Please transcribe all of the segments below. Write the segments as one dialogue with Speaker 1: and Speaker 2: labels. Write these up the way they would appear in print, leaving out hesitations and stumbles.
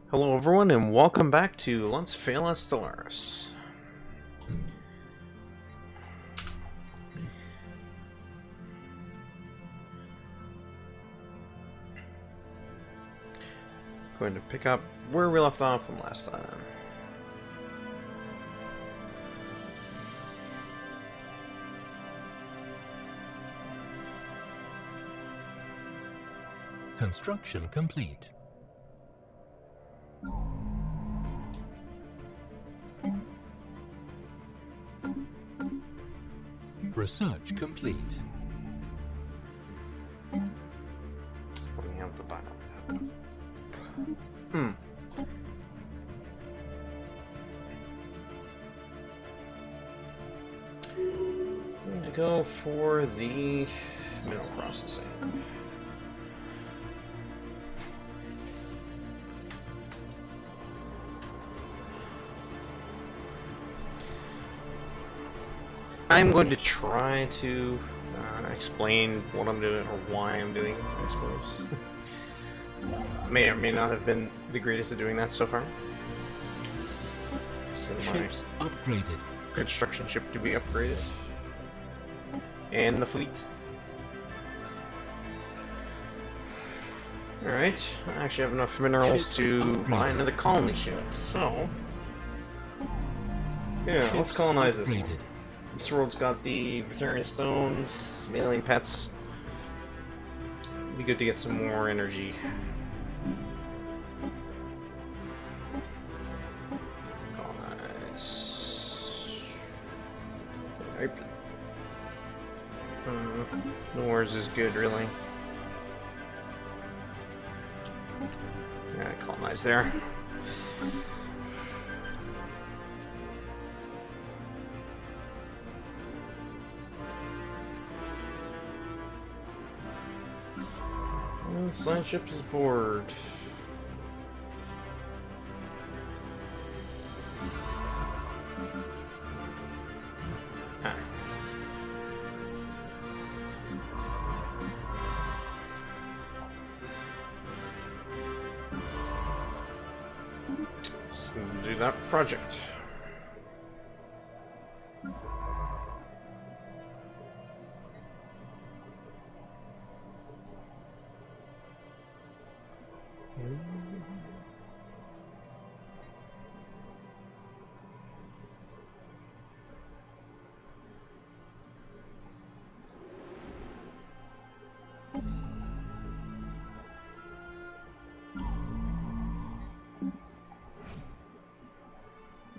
Speaker 1: Hello everyone and welcome back to Let's Fail at Stellaris. Going to pick up where we left off from last time.
Speaker 2: Construction complete. Research complete.
Speaker 1: We have the bottom. I'm going to go for the mineral processing. I'm going to try to explain what I'm doing or why I'm doing it, I suppose. May or may not have been the greatest at doing that so far. So
Speaker 2: Ships upgraded.
Speaker 1: construction ship to be upgraded. And the fleet. Alright, I actually have enough minerals
Speaker 2: Ships
Speaker 1: to
Speaker 2: upgraded.
Speaker 1: buy another colony ship, so... yeah, let's
Speaker 2: Ships
Speaker 1: colonize this
Speaker 2: upgraded.
Speaker 1: one. This world's got the Veteran stones, some alien pets. It'd be good to get some more energy. Colonize. Right. Nowhere's is good, really. Yeah, colonize there. Science ship is bored. Ah. Just gonna do that project.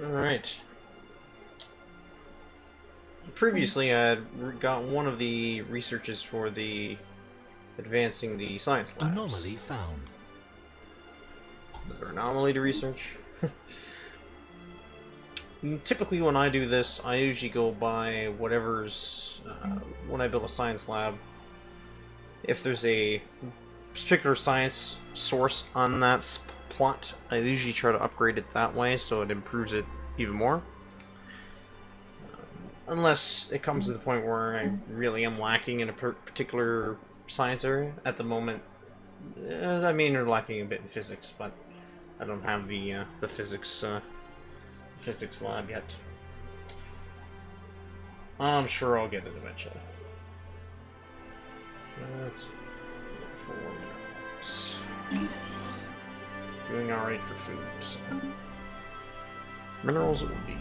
Speaker 1: Alright. Previously, I had got one of the researches for the advancing the science labs.
Speaker 2: Anomaly found.
Speaker 1: Another anomaly to research. Typically, when I do this, I usually go by whatever's when I build a science lab. If there's a particular science source on that plot, I usually try to upgrade it that way so it improves it even more. Unless it comes to the point where I really am lacking in a particular science area. At the moment, I mean, we're lacking a bit in physics, but I don't have the physics lab yet. I'm sure I'll get it eventually. Let's go for minerals. Doing alright for food, so minerals it will be.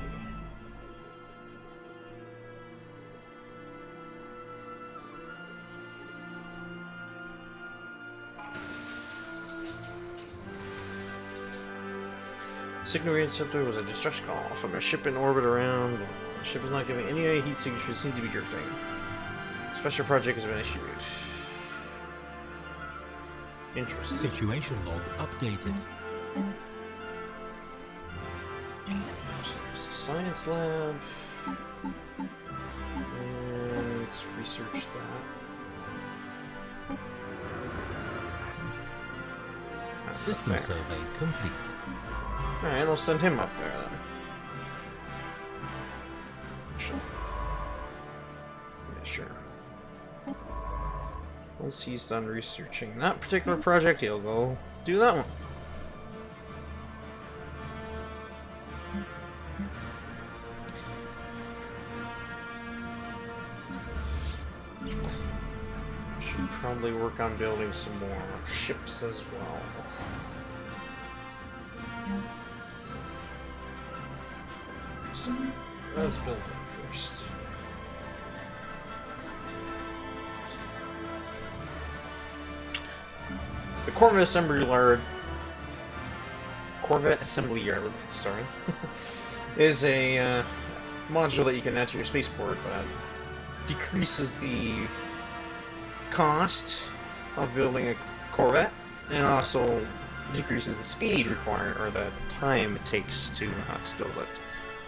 Speaker 1: Signal interceptor was a distress call from a ship in orbit around. The ship is not giving any heat signatures, seems to be drifting. Special project has been issued. Interesting.
Speaker 2: Situation log updated.
Speaker 1: There's a science lab. And let's research that. That's
Speaker 2: System
Speaker 1: up there.
Speaker 2: survey complete.
Speaker 1: Alright, I'll send him up there then. Sure. Yeah, sure. Once he's done researching that particular project, he'll go do that one. probably work on building some more ships as well. So, let's build them first. The Corvette Assembly Yard, sorry, is a module that you can add to your spaceport that decreases the cost of building a Corvette, and also decreases the speed required, or the time it takes to build it.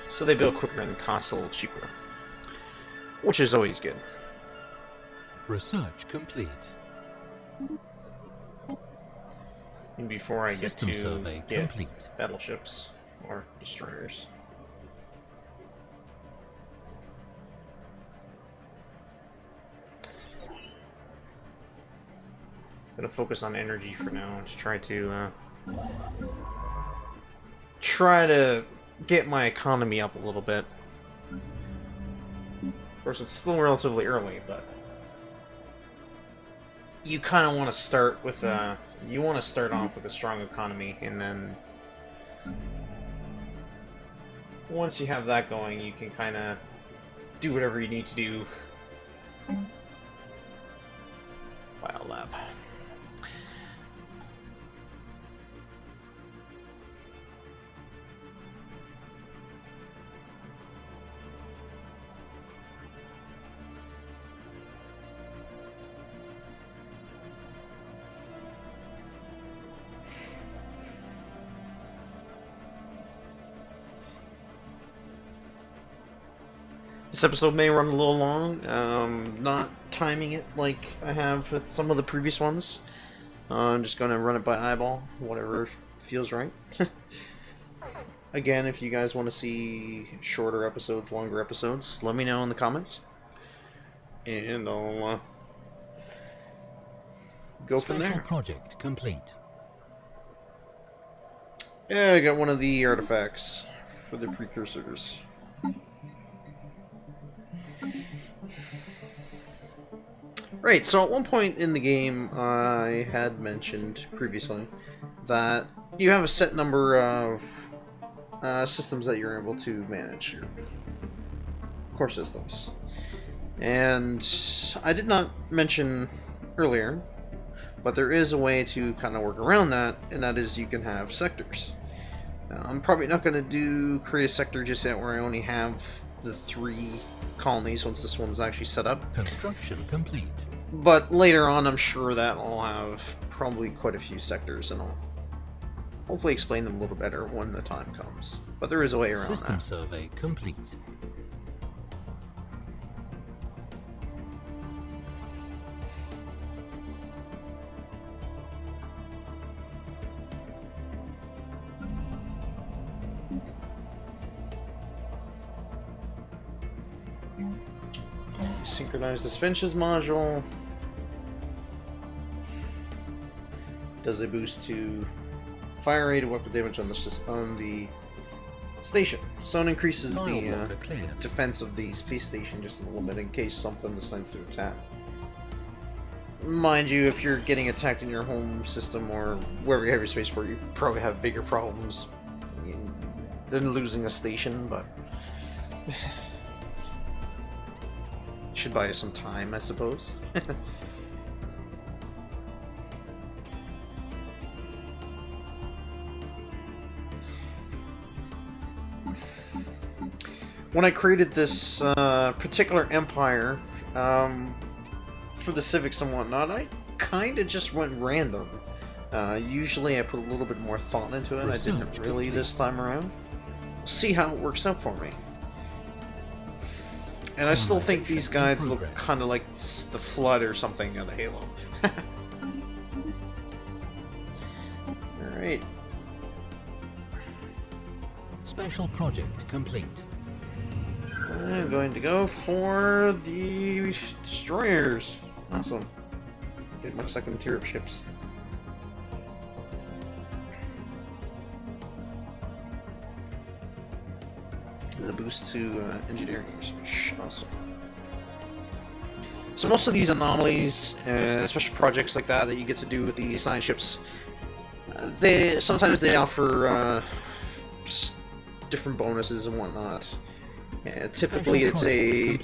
Speaker 1: So they build quicker and cost a little cheaper, which is always good.
Speaker 2: Research complete.
Speaker 1: And before I
Speaker 2: System
Speaker 1: get to
Speaker 2: survey complete.
Speaker 1: battleships or destroyers. Gonna focus on energy for now and just try to get my economy up a little bit. Of course, it's still relatively early, but you kind of want to start with you want to start off with a strong economy, and then once you have that going, you can kind of do whatever you need to do. Biolab. This episode may run a little long, not timing it like I have with some of the previous ones. I'm just going to run it by eyeball, whatever feels right. Again, if you guys want to see shorter episodes, longer episodes, let me know in the comments. And I'll go from there.
Speaker 2: Special project complete.
Speaker 1: Yeah, I got one of the artifacts for the precursors. Right, so at one point in the game, I had mentioned previously that you have a set number of systems that you're able to manage, your core systems. And I did not mention earlier, but there is a way to kind of work around that, and that is you can have sectors. I'm probably not going to create a sector just yet where I only have the 3 colonies once this one's actually set up.
Speaker 2: Construction complete.
Speaker 1: But later on, I'm sure that I'll have probably quite a few sectors, and I'll hopefully explain them a little better when the time comes. But there is a way around
Speaker 2: System
Speaker 1: that.
Speaker 2: survey complete.
Speaker 1: Synchronize this Finch's module. Does a boost to fire rate and weapon damage on the station. So it increases the defense of the space station just a little bit in case something decides to attack. Mind you, if you're getting attacked in your home system or wherever you have your spaceport, you probably have bigger problems than losing a station, but should buy you some time, I suppose. When I created this particular empire for the civics and whatnot, I kind of just went random. Usually I put a little bit more thought into it. I didn't really this time around. See how it works out for me. And I still think these guys look kind of like the Flood or something out of Halo. Alright.
Speaker 2: Special project complete.
Speaker 1: I'm going to go for the destroyers. Awesome. Get my second tier of ships. There's a boost to engineering research. Awesome. So most of these anomalies, special projects like that you get to do with the science ships, sometimes they offer different bonuses and whatnot. Typically it's a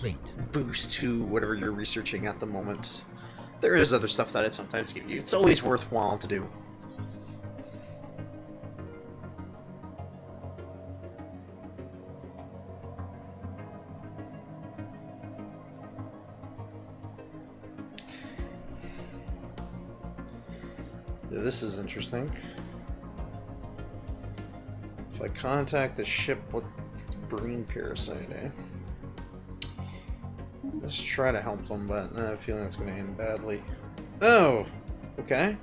Speaker 1: boost to whatever you're researching at the moment. There is other stuff that it sometimes gives you. It's always worthwhile to do. Yeah, this is interesting. If I contact the ship, what's the brain parasite, eh? Let's try to help them, but I have a feeling it's going to end badly. Oh! Okay.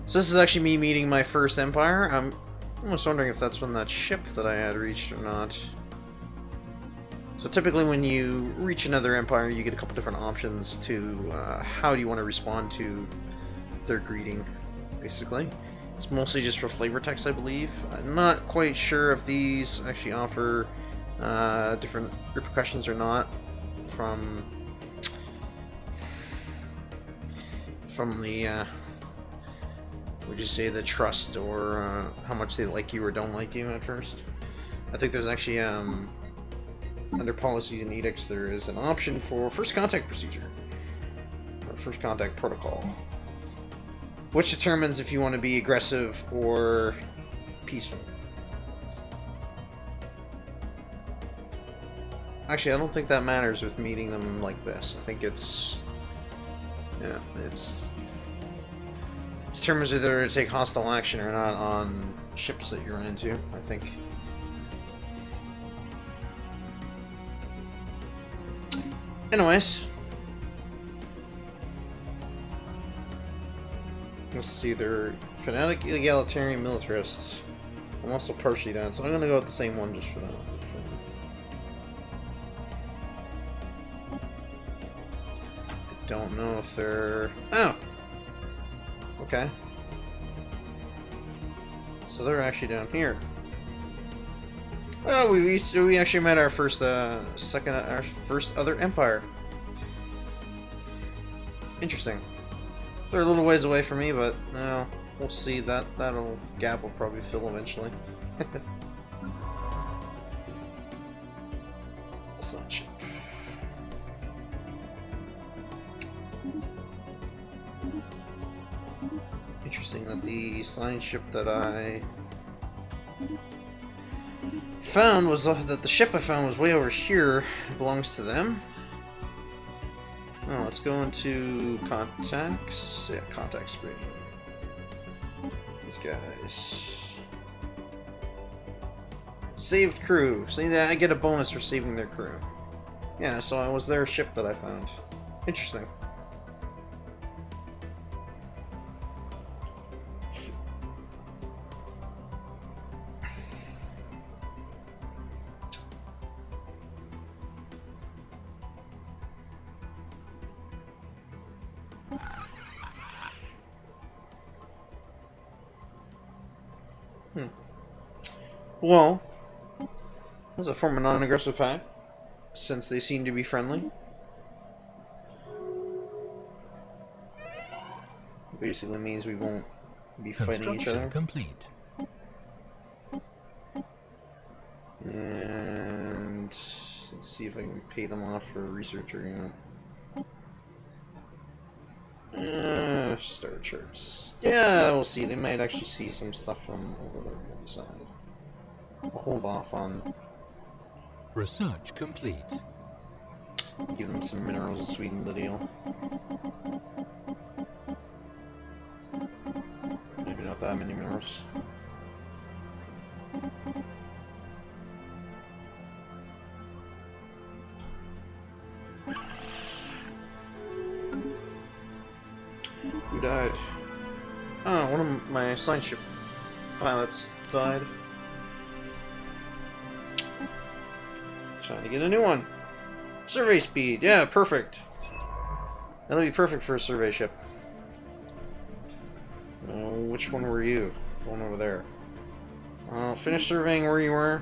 Speaker 1: So this is actually me meeting my first Empire. I'm almost wondering if that's when that ship that I had reached or not. So typically when you reach another Empire, you get a couple different options to how do you want to respond to their greeting, basically. It's mostly just for flavor text, I believe. I'm not quite sure if these actually offer different repercussions or not from the would you say the trust or how much they like you or don't like you at first. I think there's actually under policies and edicts there is an option for first contact procedure or first contact protocol, which determines if you want to be aggressive or peaceful. Actually, I don't think that matters with meeting them like this. I think it's determines whether to take hostile action or not on ships that you run into, I think. Anyways. Let's see, they're fanatic egalitarian militarists. I'm also partially that, so I'm gonna go with the same one just for that. I don't know if they're... Oh! Okay. So they're actually down here. Oh, we actually met our first our first other empire. Interesting. They're a little ways away from me, but we'll see. That'll gap will probably fill eventually. That's not cheap. Interesting that the science ship that I found was that the ship I found was way over here. It belongs to them. Oh, let's go into contacts. Yeah, contact screen. These guys. Saved crew. See that I get a bonus for saving their crew. Yeah, so it was their ship that I found. Interesting. Well, as a form of non-aggressive pact, since they seem to be friendly. Basically means we won't be fighting each other.
Speaker 2: Complete.
Speaker 1: And let's see if I can pay them off for research or star charts. Yeah, we'll see. They might actually see some stuff from over the other side. I'll hold off on
Speaker 2: Research complete.
Speaker 1: give them some minerals to sweeten the deal. Maybe not that many minerals. Who died? Oh, one of my science ship pilots died. Trying to get a new one. Survey speed, yeah, perfect. That'll be perfect for a survey ship. Which one were you? The one over there. Finish surveying where you were.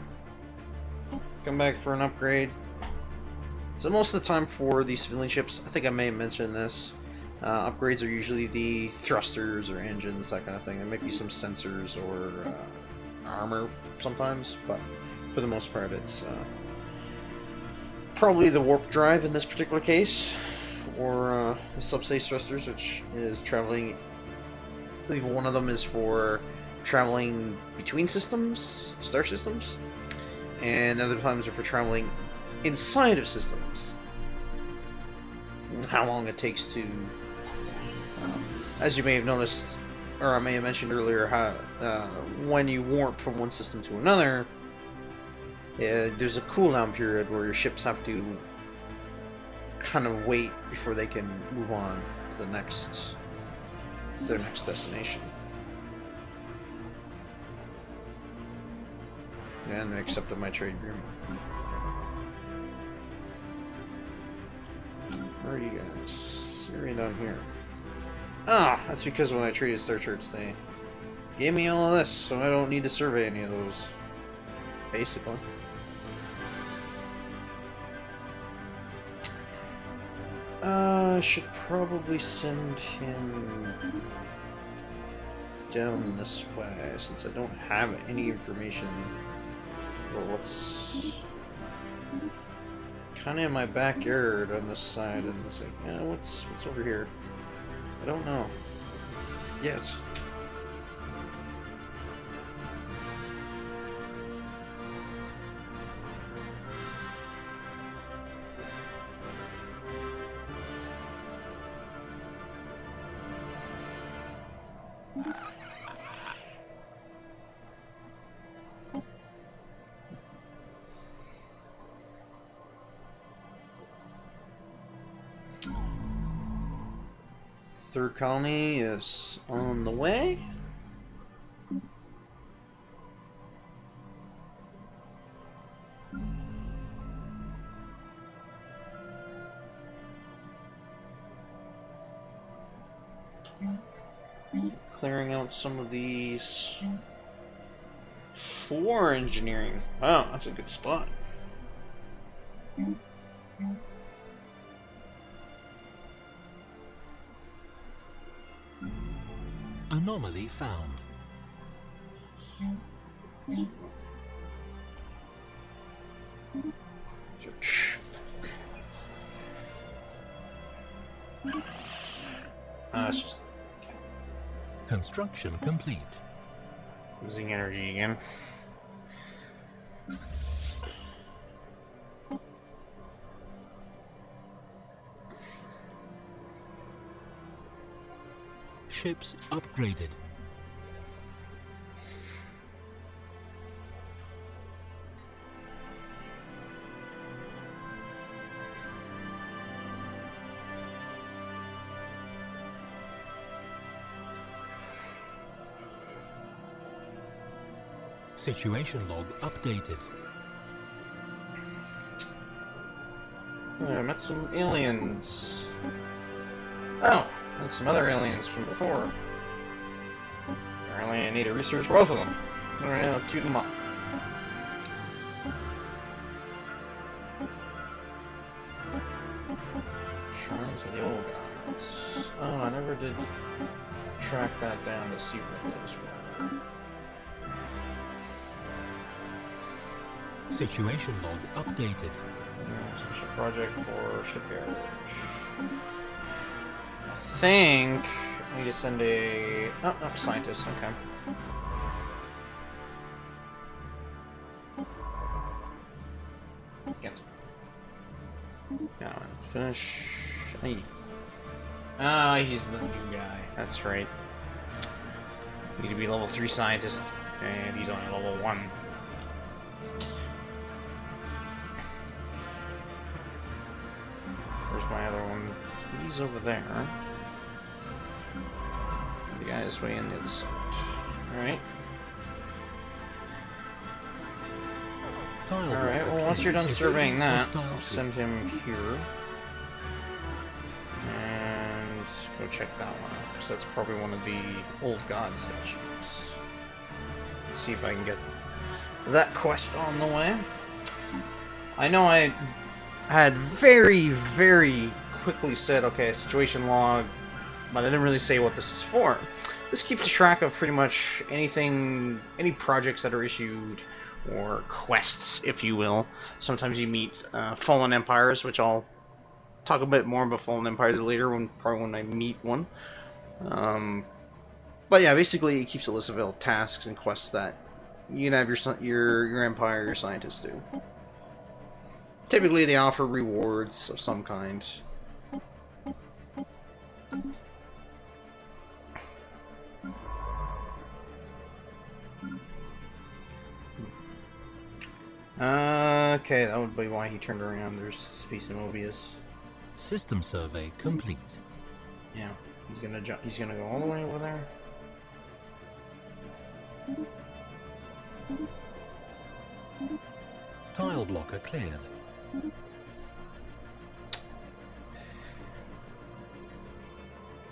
Speaker 1: Come back for an upgrade. So most of the time for these civilian ships, I think I may have mentioned this, upgrades are usually the thrusters or engines, that kind of thing. There might be some sensors or armor sometimes, but for the most part it's probably the warp drive in this particular case, or the subspace thrusters, which is traveling. I believe one of them is for traveling between systems, star systems, and other times are for traveling inside of systems. How long it takes to, as you may have noticed, or I may have mentioned earlier, how when you warp from one system to another, there's a cooldown period where your ships have to kind of wait before they can move on to their next destination. And they accepted my trade agreement. Where are you guys? You're right down here. Ah, that's because when I traded Star Shirts, they gave me all of this, so I don't need to survey any of those. Basically. I should probably send him down this way, since I don't have any information about what's kind of in my backyard on this side, and it's like, yeah, what's over here? I don't know yet. Third colony is on the way. Clearing out some of these for engineering. Wow, that's a good spot.
Speaker 2: Anomaly found.
Speaker 1: It's just
Speaker 2: Construction complete.
Speaker 1: losing energy again.
Speaker 2: Ships upgraded. Situation log updated.
Speaker 1: I met some aliens. Oh, and some other aliens from before. Apparently I need to research both of them. Alright, I'll queue them up. Shrines of the old gods. Oh, I never did track that down to see what those were.
Speaker 2: Situation log updated.
Speaker 1: Special project for shipyard. I think I need to send a... Oh, no, scientist, okay. Cancel. Now, finish... Hey. Ah, he's the new guy. That's right. Need to be level 3 scientist, and he's only level 1. Where's my other one? He's over there. The guy is way on the other side. Alright.
Speaker 2: Tile
Speaker 1: Alright,
Speaker 2: blocker
Speaker 1: well once you're done
Speaker 2: cleared.
Speaker 1: surveying that,
Speaker 2: Hostile
Speaker 1: I'll
Speaker 2: fleet.
Speaker 1: send him here. And go check that one out, because that's probably one of the old god statues. See if I can get that quest on the way. I know I had very, very quickly said, okay, situation log, but I didn't really say what this is for. This keeps track of pretty much anything, any projects that are issued, or quests, if you will. Sometimes you meet fallen empires, which I'll talk a bit more about fallen empires later, probably when I meet one. But yeah, basically it keeps a list of all tasks and quests that you can have your empire, your scientists do. Typically they offer rewards of some kind. Okay, that would be why he turned around. There's Space Mobius.
Speaker 2: System survey complete.
Speaker 1: Yeah, he's gonna jump. He's gonna go all the way over there.
Speaker 2: Tile blocker cleared.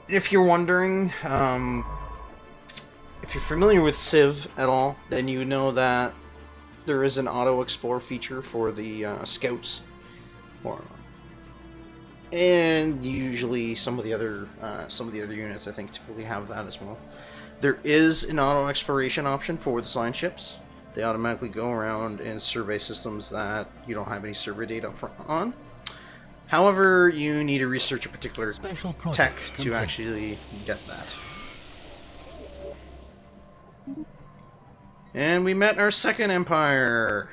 Speaker 1: If you're wondering, if you're familiar with Civ at all, then you know that there is an auto explore feature for the scouts, and usually some of the other units I think typically have that as well. There is an auto exploration option for the science ships. They automatically go around and survey systems that you don't have any survey data on. However, you need to research a particular tech to actually get that. And we met our second empire.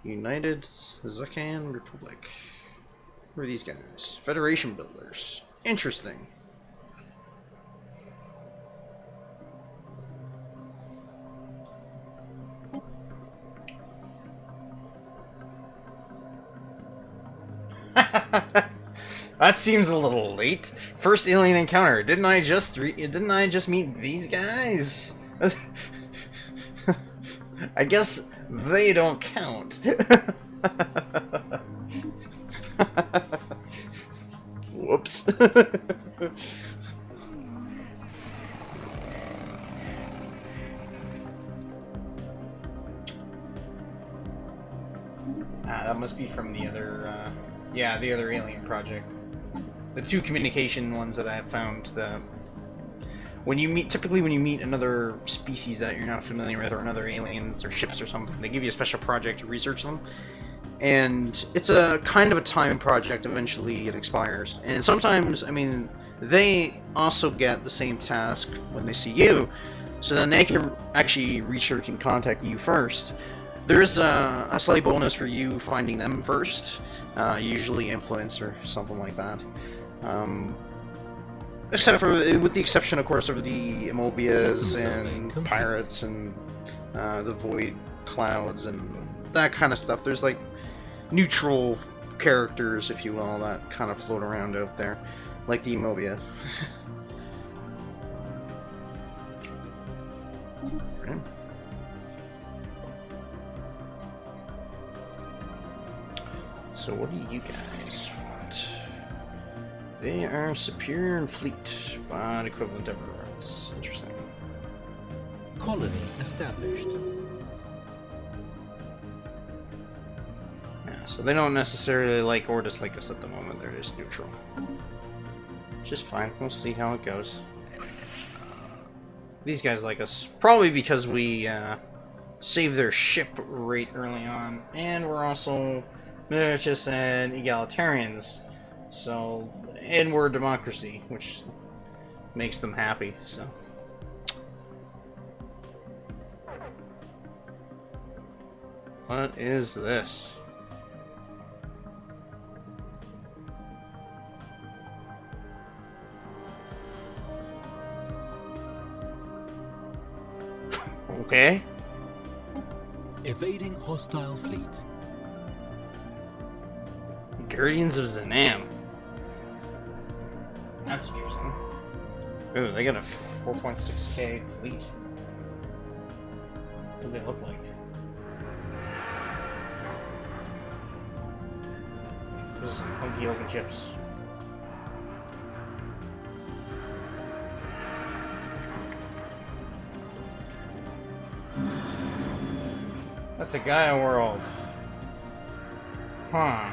Speaker 1: United Zakan Republic. Who are these guys? Federation builders. Interesting. That seems a little late. First alien encounter. Didn't I just meet these guys? I guess they don't count. Whoops. That must be from the other, yeah, the other alien project. The two communication ones that I have found. Typically when you meet another species that you're not familiar with, or another aliens or ships or something, they give you a special project to research them. And it's a kind of a time project. Eventually it expires. And sometimes, I mean, they also get the same task when they see you. So then they can actually research and contact you first. There is a slight bonus for you finding them first. Usually influence or something like that. Except for, with the exception, of course, of the Mobias and pirates and the void clouds and that kind of stuff. There's like neutral characters, if you will, that kind of float around out there, like the Mobia. Okay. So what do you guys want? They are superior in fleet, but equivalent to everywhere else. Interesting.
Speaker 2: Colony established.
Speaker 1: Yeah, so they don't necessarily like or dislike us at the moment. They're just neutral. Which is fine. We'll see how it goes. These guys like us. Probably because we saved their ship right early on. And we're also militarists and egalitarians. So, and we're a democracy, which makes them happy, so. What is this? Okay.
Speaker 2: Evading hostile fleet.
Speaker 1: Guardians of Zanam. That's interesting. Ooh, they got a 4.6k fleet. What do they look like? Those are some funky looking ships. That's a Gaia world. Huh.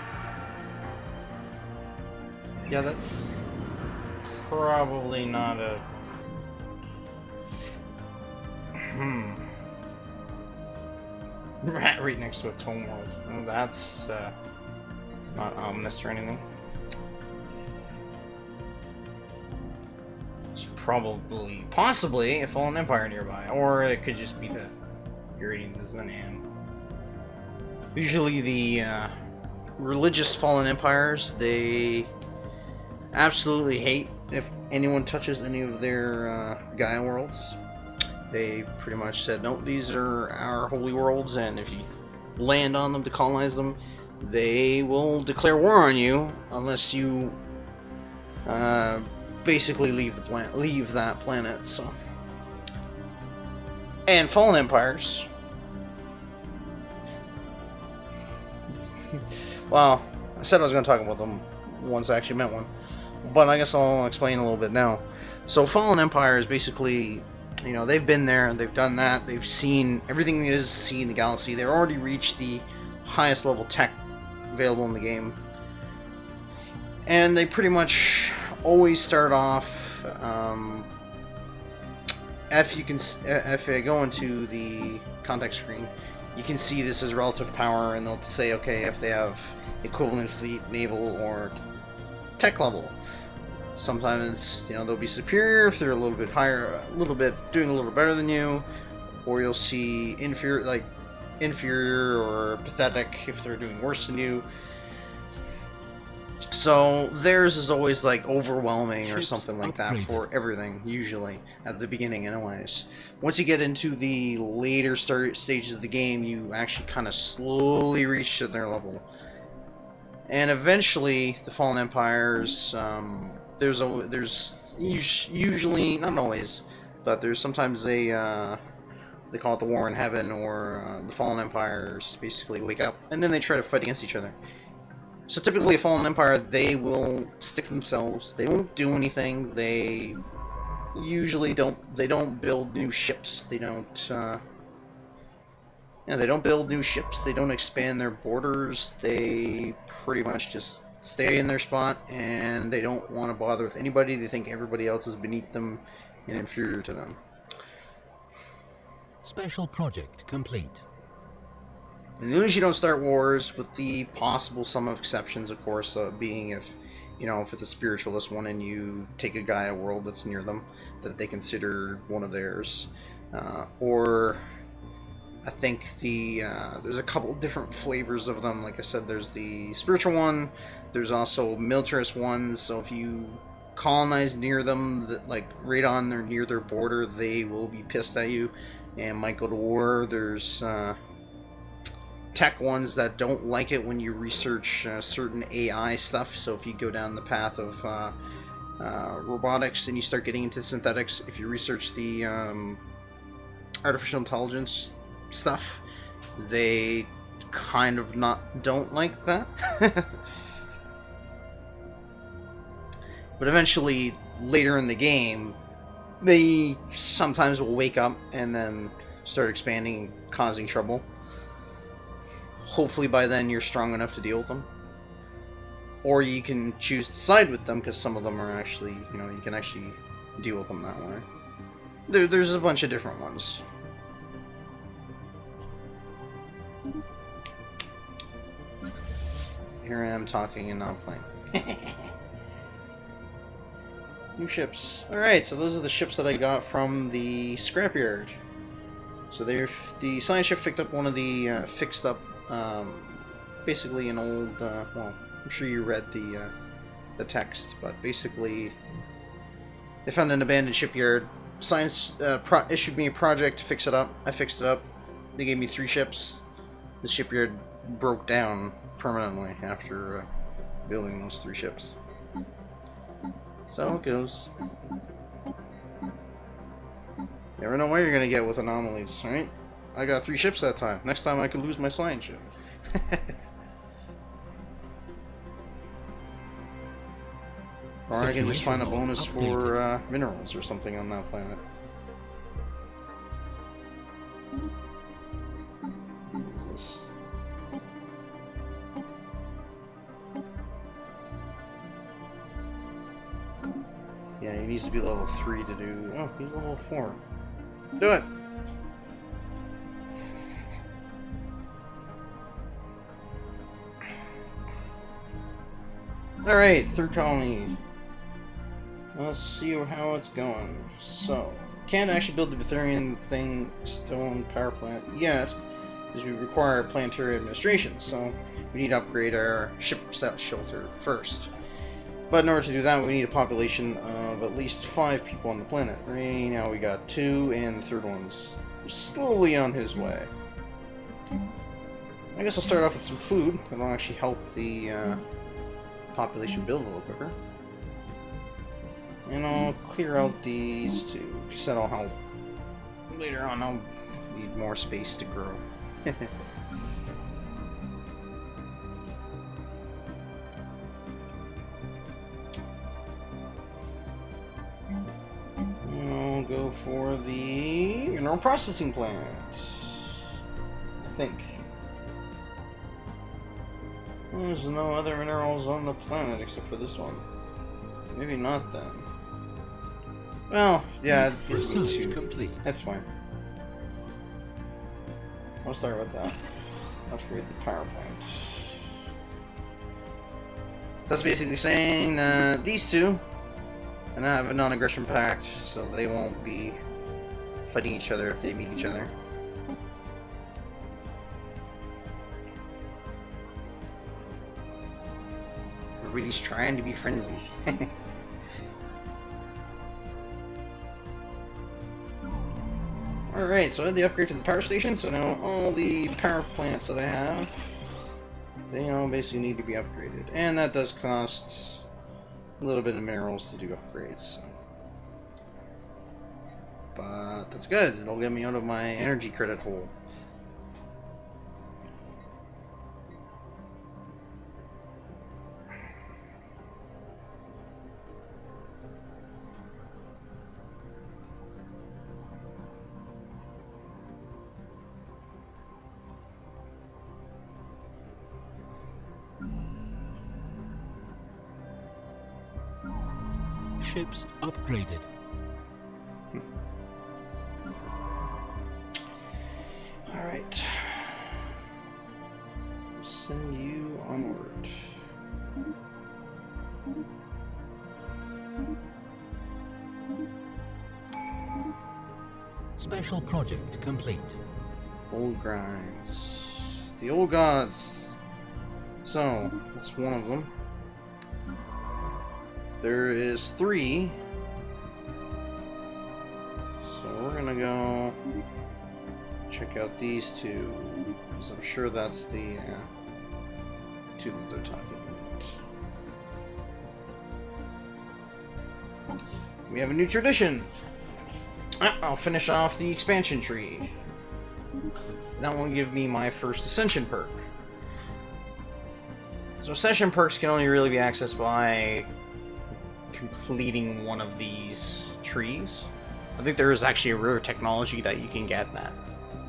Speaker 1: Yeah, that's probably not a... Right next to a tome world. Well, that's not ominous or anything. It's probably, possibly, a fallen empire nearby, or it could just be the Gradients as the name. Usually the religious fallen empires, they absolutely hate if anyone touches any of their Gaia worlds. They pretty much said, no, these are our holy worlds, and if you land on them to colonize them, they will declare war on you unless you basically leave that planet. So, and fallen empires. Well, I said I was going to talk about them once I actually met one, but I guess I'll explain a little bit now. So, fallen empires basically, you know, they've been there, they've done that, they've seen everything there is to see in the galaxy. They've already reached the highest level tech available in the game, and they pretty much always start off. If you go into the context screen, you can see this as relative power, and they'll say, okay, if they have equivalent fleet, naval, or tech level. Sometimes, you know, they'll be superior if they're a little bit higher, doing a little better than you, or you'll see inferior or pathetic if they're doing worse than you. So theirs is always like overwhelming or something like that for everything, usually at the beginning anyways. Once you get into the later stages of the game, you actually kind of slowly reach to their level. And eventually, the Fallen Empires, there's usually, not always, but there's sometimes they call it the War in Heaven, or the Fallen Empires basically wake up, and then they try to fight against each other. So typically a Fallen Empire, they will stick to themselves, they won't do anything, they usually don't build new ships, they don't build new ships, they don't expand their borders, they pretty much just stay in their spot, and they don't want to bother with anybody. They think everybody else is beneath them and inferior to them.
Speaker 2: Special project complete.
Speaker 1: And they usually don't start wars, with the possible some of exceptions, of course, being if it's a spiritualist one and you take a Gaia world that's near them that they consider one of theirs, or I think there's a couple different flavors of them. Like I said, there's the spiritual one. There's also militarist ones. So if you colonize near them, like right on or near their border, they will be pissed at you and might go to war. There's tech ones that don't like it when you research certain AI stuff. So if you go down the path of robotics and you start getting into synthetics, if you research the artificial intelligence stuff, they kind of don't like that. But eventually, later in the game, they sometimes will wake up and then start expanding and causing trouble. Hopefully by then you're strong enough to deal with them. Or you can choose to side with them, because some of them are actually, you can actually deal with them that way. There's a bunch of different ones. Here I am talking and not playing. New ships. Alright, so those are the ships that I got from the scrapyard. So the science ship picked up one of the fixed up, basically an old, well, I'm sure you read the text, but basically they found an abandoned shipyard. Science issued me a project to fix it up. I fixed it up. They gave me 3 ships. The shipyard broke down permanently after building those 3 ships. So it goes. Never know what you're gonna get with anomalies, right? I got 3 ships that time. Next time I could lose my science ship.
Speaker 3: Or I can just find a
Speaker 2: Situation log
Speaker 3: bonus
Speaker 2: updated.
Speaker 3: for minerals or something on that planet. What is this? Yeah, he needs to be level 3 to do... Oh, he's level 4. Do it! Alright, third colony. Let's see how it's going. So, can't actually build the Betharian thing stone power plant yet, because we require planetary administration, so we need to upgrade our ship set shelter first. But in order to do that, we need a population of at least 5 people on the planet. Right now we got 2, and the third one's slowly on his way. I guess I'll start off with some food. That'll actually help the population build a little quicker. And I'll clear out these two. She said I'll help. Later on, I'll need more space to grow. I'll go for the mineral processing plant. I think. There's no other minerals on the planet except for this one. Maybe not then. Well, yeah, it gives me
Speaker 2: Research
Speaker 3: 2.
Speaker 2: complete.
Speaker 3: That's fine. I'll start with that. Upgrade the power plant. That's basically saying that these two and I have a non-aggression pact, so they won't be fighting each other if they meet each other. Everybody's trying to be friendly. Alright, so I had the upgrade to the power station, so now all the power plants that I have, they all basically need to be upgraded. And that does cost a little bit of minerals to do upgrades. So. But that's good, it'll get me out of my energy credit hole.
Speaker 2: Ships upgraded.
Speaker 3: Alright. Send you onward.
Speaker 2: Special project complete.
Speaker 3: Old grinds. The old gods. So, that's one of them. There is 3. So we're gonna go check out these 2. Because I'm sure that's the 2 that they're talking about. We have a new tradition. I'll finish off the expansion tree. That will give me my first ascension perk. So ascension perks can only really be accessed by completing one of these trees. I think there is actually a rare technology that you can get that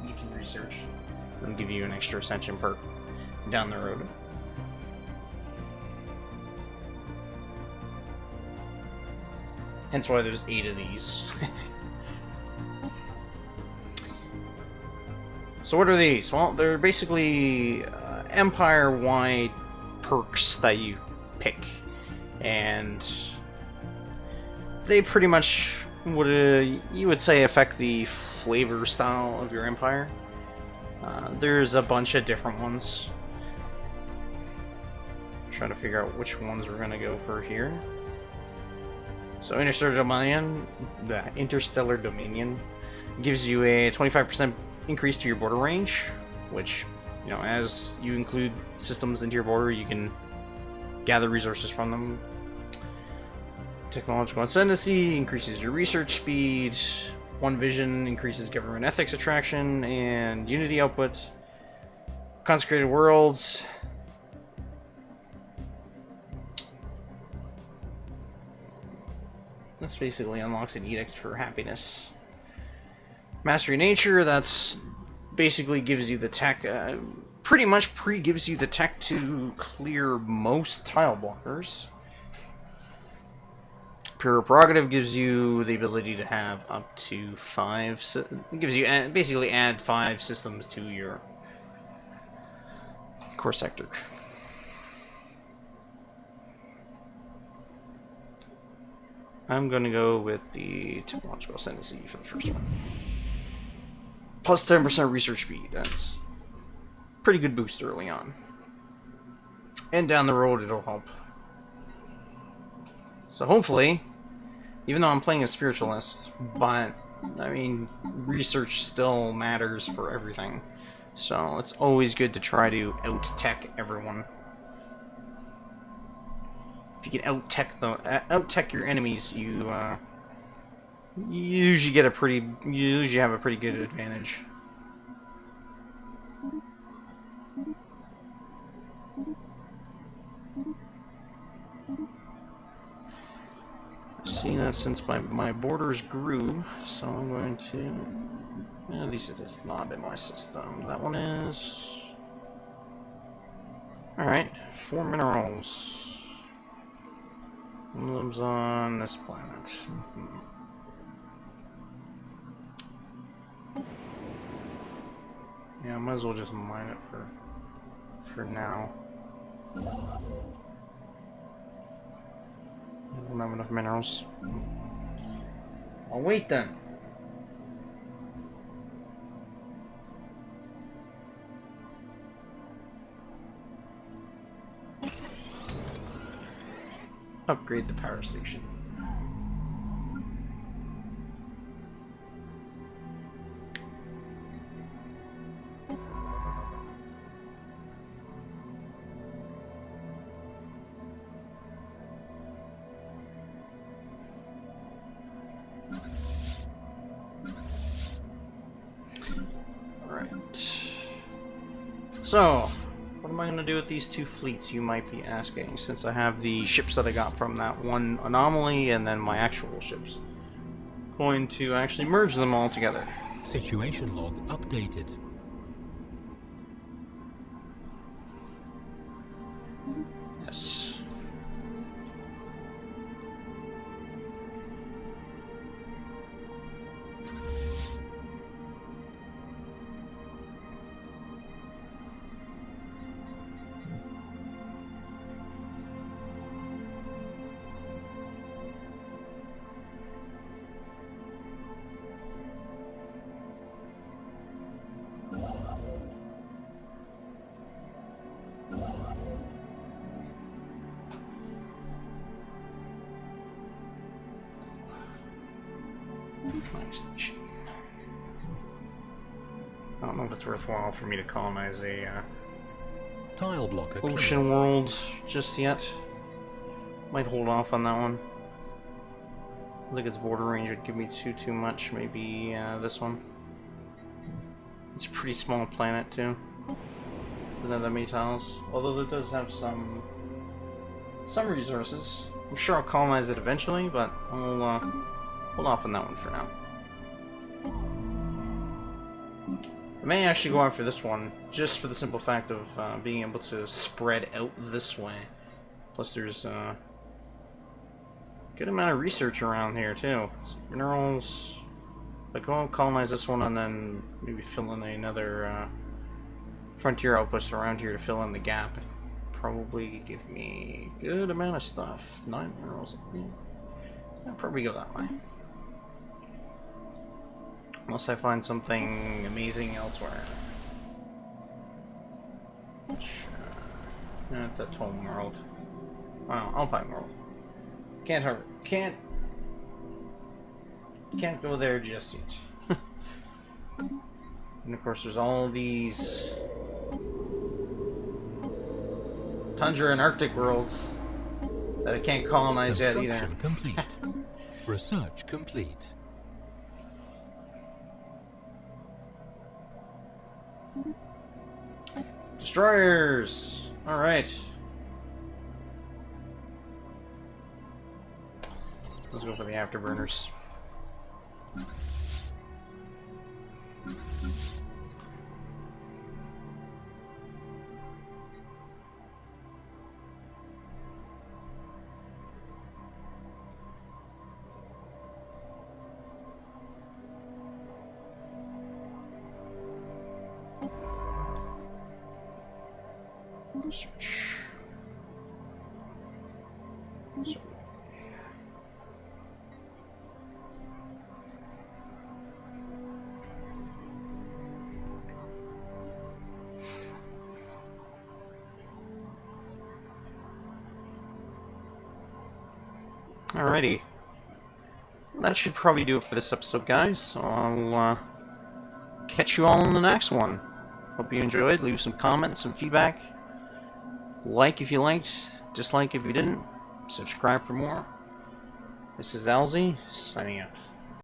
Speaker 3: you can research and give you an extra ascension perk down the road. Hence why there's 8 of these. So what are these? Well, they're basically empire-wide perks that you pick, and they pretty much would, you would say, affect the flavor style of your empire. There's a bunch of different ones. I'm trying to figure out which ones we're gonna go for here. So Interstellar Dominion gives you a 25% increase to your border range, which, you know, as you include systems into your border, you can gather resources from them. Technological Ascendancy increases your research speed. One Vision increases government ethics attraction and unity output. Consecrated Worlds This basically unlocks an edict for happiness. Mastery nature, that's basically gives you the tech, pretty much gives you the tech to clear most tile blockers. Pure prerogative gives you the ability to have up to 5, it gives you, basically add 5 systems to your core sector. I'm going to go with the technological ascendancy for the first one. Plus 10% research speed. That's pretty good boost early on. And down the road it'll help. So hopefully, even though I'm playing a spiritualist, but I mean, research still matters for everything. So it's always good to try to out-tech everyone. If you can out-tech your enemies, you usually get you usually have a pretty good advantage. See that since my borders grew, so I'm going to. At least it's not in my system. That one is. All right, 4 minerals. Lives on this planet. Yeah, I might as well just mine it for now. I don't have enough minerals. I'll wait then. Upgrade the power station. Alright. So, what am I going to do with these 2 fleets, you might be asking, since I have the ships that I got from that one anomaly and then my actual ships. Going to actually merge them all together.
Speaker 2: Situation log updated.
Speaker 3: Yes. Station. I don't know if it's worthwhile for me to colonize a
Speaker 2: Tile blocker
Speaker 3: ocean
Speaker 2: cleared.
Speaker 3: world just yet. Might hold off on that one. I think its border range would give me too much. Maybe this one. It's a pretty small planet too. Doesn't have that many tiles. Although it does have some resources. I'm sure I'll colonize it eventually, but I'll hold off on that one for now. I may actually go after this one, just for the simple fact of being able to spread out this way. Plus there's a good amount of research around here too. Some minerals. If I go and colonize this one and then maybe fill in another frontier outpost around here to fill in the gap, it'd probably give me a good amount of stuff. 9 minerals. I'll probably go that way. Unless I find something amazing elsewhere. That's a Tome World. Wow, Alpine World. Can't go there just yet. And of course there's all these tundra and Arctic worlds that I can't colonize yet either.
Speaker 2: Construction complete. Research complete.
Speaker 3: Destroyers! Alright. Those
Speaker 1: go for the afterburners. Search. Sorry. Alrighty. That should probably do it for this episode, guys. I'll catch you all in the next one. Hope you enjoyed. Leave some comments, some feedback. Like if you liked, dislike if you didn't. Subscribe for more. This is Alzy, signing out.